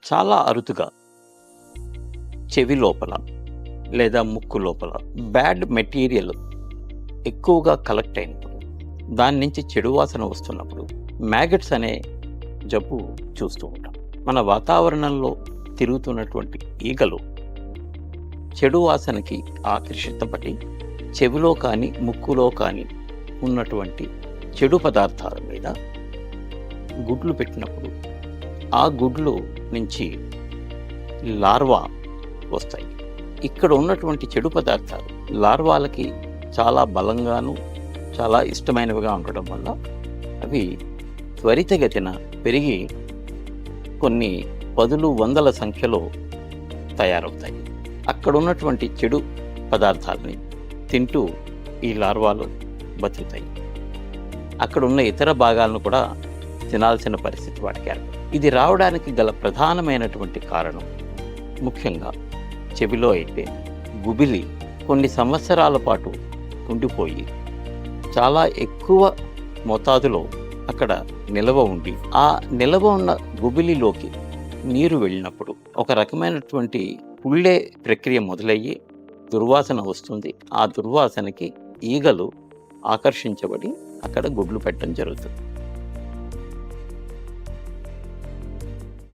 చాలా అరుదుగా చెవి లోపల లేదా ముక్కు లోపల బ్యాడ్ మెటీరియల్ ఎక్కువగా కలెక్ట్ అయినప్పుడు, దాని నుంచి చెడు వాసన వస్తున్నప్పుడు మ్యాగట్స్ అనే జబ్బు చూస్తూ ఉంటాం. మన వాతావరణంలో తిరుగుతున్నటువంటి ఈగలు చెడు వాసనకి ఆకర్షితపడి చెవిలో కానీ ముక్కులో కానీ ఉన్నటువంటి చెడు పదార్థాల మీద గుడ్లు పెట్టినప్పుడు ఆ గుడ్లు నుంచి లార్వా వస్తాయి. ఇక్కడ ఉన్నటువంటి చెడు పదార్థాలు లార్వాలకి చాలా బలంగాను చాలా ఇష్టమైనవిగా ఉండడం వల్ల అవి త్వరితగతిన పెరిగి కొన్ని పదులు వందల సంఖ్యలో తయారవుతాయి. అక్కడ ఉన్నటువంటి చెడు పదార్థాలని తింటూ ఈ లార్వాలు బతుకుతాయి. అక్కడ ఉన్న ఇతర భాగాలను కూడా తినాల్సిన పరిస్థితి వాటికి ఏర్పడుతుంది. ఇది రావడానికి గల ప్రధానమైనటువంటి కారణం ముఖ్యంగా చెవిలో అయితే గుబిలి కొన్ని సంవత్సరాల పాటు ఉండిపోయి చాలా ఎక్కువ మోతాదులో అక్కడ నిల్వ ఉండి ఆ నిల్వ ఉన్న గుబిలిలోకి నీరు వెళ్ళినప్పుడు ఒక రకమైనటువంటి పుళ్ళే ప్రక్రియ మొదలయ్యి దుర్వాసన వస్తుంది. ఆ దుర్వాసనకి ఈగలు ఆకర్షించబడి అక్కడ గుడ్లు పెట్టడం జరుగుతుంది.